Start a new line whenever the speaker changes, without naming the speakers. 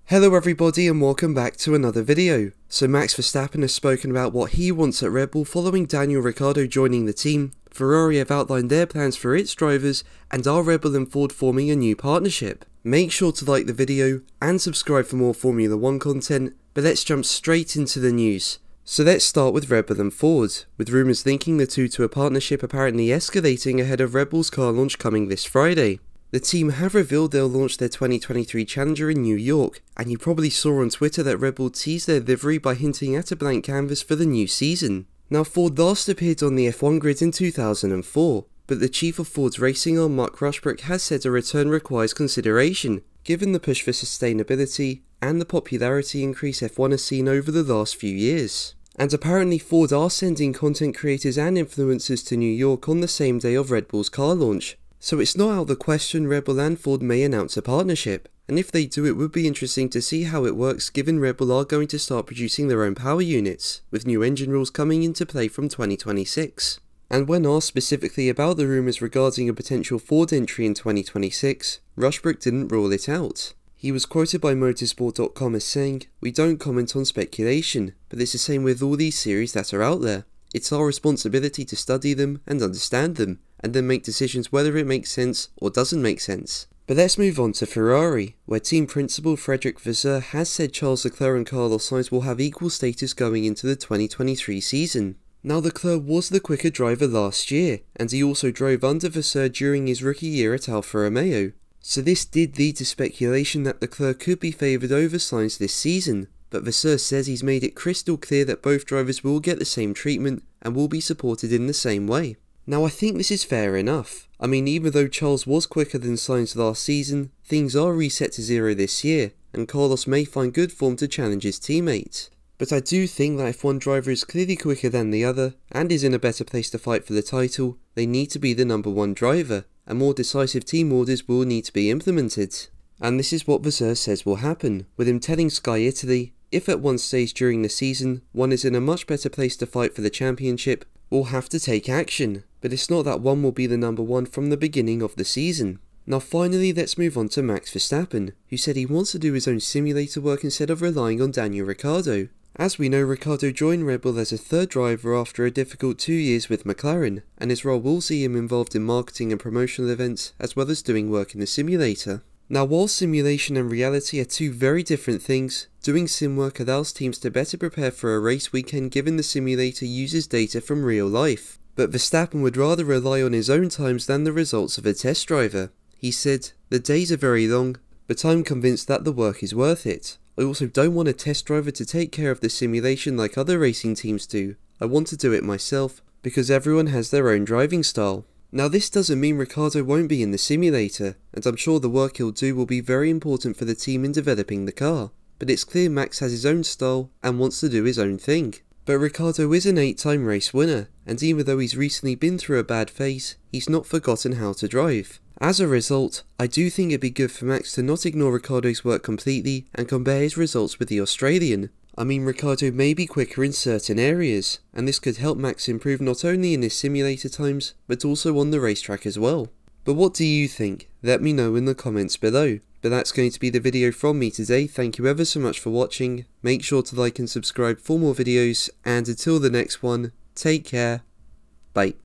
Hello everybody and welcome back to another video. So Max Verstappen has spoken about what he wants at Red Bull following Daniel Ricciardo joining the team. Ferrari have outlined their plans for its drivers, and are Red Bull and Ford forming a new partnership? Make sure to like the video and subscribe for more Formula 1 content, but let's jump straight into the news. So let's start with Red Bull and Ford, with rumours linking the two to a partnership apparently escalating ahead of Red Bull's car launch coming this Friday. The team have revealed they'll launch their 2023 Challenger in New York, and you probably saw on Twitter that Red Bull teased their livery by hinting at a blank canvas for the new season. Now, Ford last appeared on the F1 grid in 2004, but the chief of Ford's racing arm Mark Rushbrook has said a return requires consideration, given the push for sustainability and the popularity increase F1 has seen over the last few years. And apparently Ford are sending content creators and influencers to New York on the same day of Red Bull's car launch. So it's not out of the question Red Bull and Ford may announce a partnership, and if they do it would be interesting to see how it works given Red Bull are going to start producing their own power units, with new engine rules coming into play from 2026. And when asked specifically about the rumours regarding a potential Ford entry in 2026, Rushbrook didn't rule it out. He was quoted by motorsport.com as saying, "We don't comment on speculation, but it's the same with all these series that are out there. It's our responsibility to study them and understand them, and then make decisions whether it makes sense or doesn't make sense." But let's move on to Ferrari, where team principal Frederic Vasseur has said Charles Leclerc and Carlos Sainz will have equal status going into the 2023 season. Now, Leclerc was the quicker driver last year, and he also drove under Vasseur during his rookie year at Alfa Romeo. So this did lead to speculation that Leclerc could be favoured over Sainz this season, but Vasseur says he's made it crystal clear that both drivers will get the same treatment and will be supported in the same way. Now, I think this is fair enough. I mean, even though Charles was quicker than Sainz last season, things are reset to zero this year, and Carlos may find good form to challenge his teammate. But I do think that if one driver is clearly quicker than the other, and is in a better place to fight for the title, they need to be the number one driver, and more decisive team orders will need to be implemented. And this is what Vasseur says will happen, with him telling Sky Italy, if at one stage during the season, one is in a much better place to fight for the championship, we'll have to take action, but it's not that one will be the number one from the beginning of the season. Now finally, let's move on to Max Verstappen, who said he wants to do his own simulator work instead of relying on Daniel Ricciardo. As we know, Ricciardo joined Red Bull as a third driver after a difficult 2 years with McLaren, and his role will see him involved in marketing and promotional events, as well as doing work in the simulator. Now, while simulation and reality are two very different things, doing sim work allows teams to better prepare for a race weekend given the simulator uses data from real life. But Verstappen would rather rely on his own times than the results of a test driver. He said, "The days are very long, but I'm convinced that the work is worth it. I also don't want a test driver to take care of the simulation like other racing teams do. I want to do it myself, because everyone has their own driving style." Now, this doesn't mean Ricciardo won't be in the simulator, and I'm sure the work he'll do will be very important for the team in developing the car, but it's clear Max has his own style and wants to do his own thing. But Ricciardo is an 8-time race winner, and even though he's recently been through a bad phase, he's not forgotten how to drive. As a result, I do think it'd be good for Max to not ignore Ricciardo's work completely and compare his results with the Australian. I mean, Ricciardo may be quicker in certain areas, and this could help Max improve not only in his simulator times, but also on the racetrack as well. But what do you think? Let me know in the comments below. But that's going to be the video from me today. Thank you ever so much for watching. Make sure to like and subscribe for more videos, and until the next one, take care. Bye.